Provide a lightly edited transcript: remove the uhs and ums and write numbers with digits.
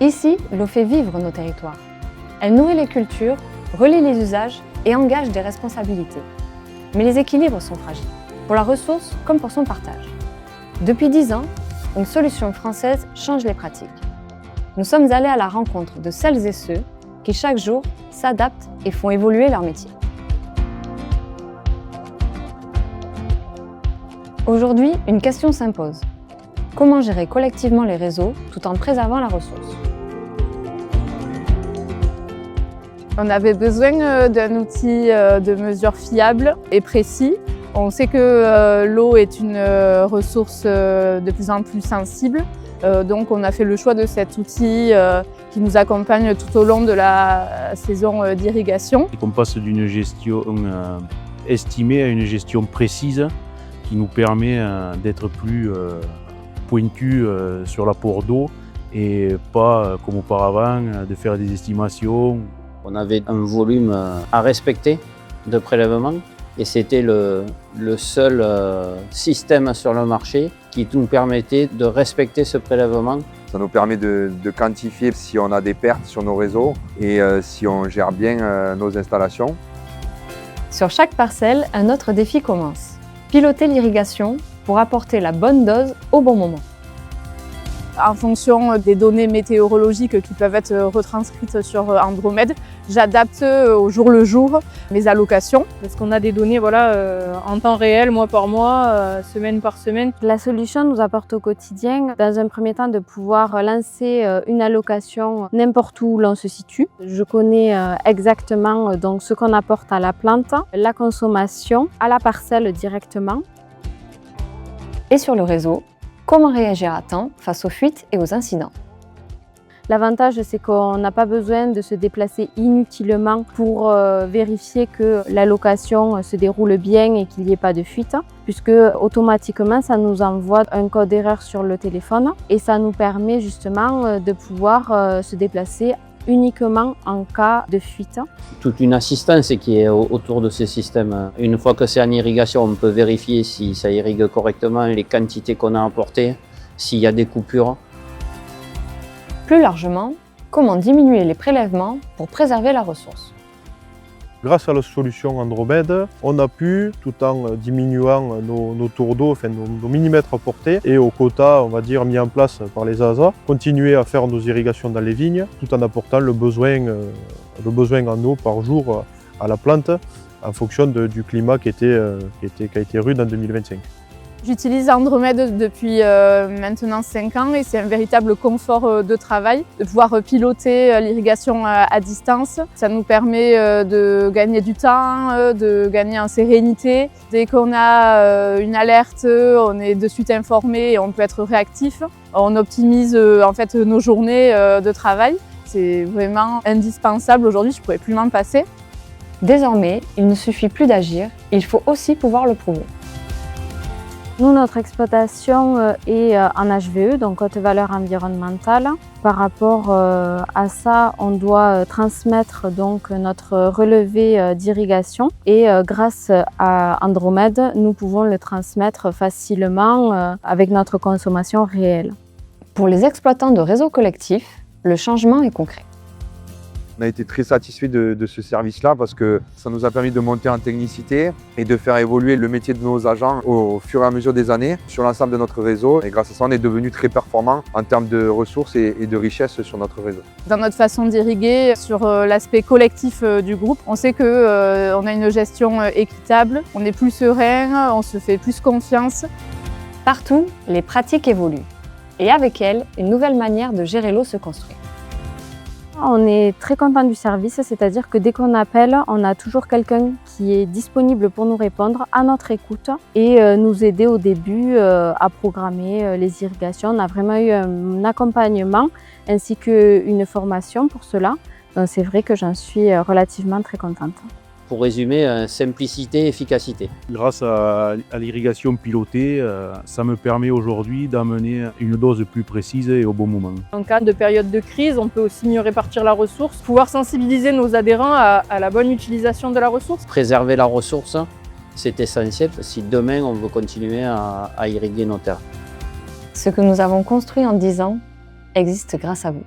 Ici, l'eau fait vivre nos territoires. Elle nourrit les cultures, relie les usages et engage des responsabilités. Mais les équilibres sont fragiles, pour la ressource comme pour son partage. Depuis 10 ans, une solution française change les pratiques. Nous sommes allés à la rencontre de celles et ceux qui chaque jour s'adaptent et font évoluer leur métier. Aujourd'hui, une question s'impose. Comment gérer collectivement les réseaux tout en préservant la ressource? On avait besoin d'un outil de mesure fiable et précis. On sait que l'eau est une ressource de plus en plus sensible. Donc on a fait le choix de cet outil qui nous accompagne tout au long de la saison d'irrigation. On passe d'une gestion estimée à une gestion précise qui nous permet d'être plus pointu sur l'apport d'eau et pas comme auparavant de faire des estimations. On avait un volume à respecter de prélèvement et c'était le seul système sur le marché qui nous permettait de respecter ce prélèvement. Ça nous permet de quantifier si on a des pertes sur nos réseaux et si on gère bien nos installations. Sur chaque parcelle, un autre défi commence. Piloter l'irrigation pour apporter la bonne dose au bon moment. En fonction des données météorologiques qui peuvent être retranscrites sur Andromède, j'adapte au jour le jour mes allocations. Parce qu'on a des données en temps réel, mois par mois, semaine par semaine. La solution nous apporte au quotidien, dans un premier temps, de pouvoir lancer une allocation n'importe où l'on se situe. Je connais exactement donc, ce qu'on apporte à la plante, la consommation, à la parcelle directement. Et sur le réseau, comment réagir à temps face aux fuites et aux incidents? L'avantage, c'est qu'on n'a pas besoin de se déplacer inutilement pour vérifier que l'allocation se déroule bien et qu'il n'y ait pas de fuite, puisque automatiquement, ça nous envoie un code d'erreur sur le téléphone et ça nous permet justement de pouvoir se déplacer uniquement en cas de fuite. Toute une assistance qui est autour de ces systèmes. Une fois que c'est en irrigation, on peut vérifier si ça irrigue correctement, les quantités qu'on a apportées, s'il y a des coupures. Plus largement, comment diminuer les prélèvements pour préserver la ressource? Grâce à la solution Andromède, on a pu, tout en diminuant nos tours d'eau, enfin nos millimètres apportés, et aux quotas, on va dire, mis en place par les ASA, continuer à faire nos irrigations dans les vignes, tout en apportant le besoin en eau par jour à la plante, en fonction du climat qui a été rude en 2025. J'utilise Andromède depuis maintenant 5 ans et c'est un véritable confort de travail, de pouvoir piloter l'irrigation à distance. Ça nous permet de gagner du temps, de gagner en sérénité. Dès qu'on a une alerte, on est de suite informé et on peut être réactif. On optimise en fait nos journées de travail. C'est vraiment indispensable aujourd'hui, je ne pourrais plus m'en passer. Désormais, il ne suffit plus d'agir, il faut aussi pouvoir le prouver. Nous, notre exploitation est en HVE, donc haute valeur environnementale. Par rapport à ça, on doit transmettre donc notre relevé d'irrigation et grâce à Andromède, nous pouvons le transmettre facilement avec notre consommation réelle. Pour les exploitants de réseaux collectifs, le changement est concret. On a été très satisfaits de ce service-là parce que ça nous a permis de monter en technicité et de faire évoluer le métier de nos agents au fur et à mesure des années sur l'ensemble de notre réseau. Et grâce à ça, on est devenu très performant en termes de ressources et de richesses sur notre réseau. Dans notre façon d'irriguer, sur l'aspect collectif du groupe, on sait qu'on a une gestion équitable, on est plus serein, on se fait plus confiance. Partout, les pratiques évoluent. Et avec elles, une nouvelle manière de gérer l'eau se construit. On est très content du service, c'est-à-dire que dès qu'on appelle, on a toujours quelqu'un qui est disponible pour nous répondre à notre écoute et nous aider au début à programmer les irrigations. On a vraiment eu un accompagnement ainsi qu'une formation pour cela. Donc c'est vrai que j'en suis relativement très contente. Pour résumer, simplicité et efficacité. Grâce à l'irrigation pilotée, ça me permet aujourd'hui d'amener une dose plus précise et au bon moment. En cas de période de crise, on peut aussi mieux répartir la ressource, pouvoir sensibiliser nos adhérents à la bonne utilisation de la ressource. Préserver la ressource C'est essentiel si demain on veut continuer à irriguer nos terres. Ce que nous avons construit en 10 ans existe grâce à vous.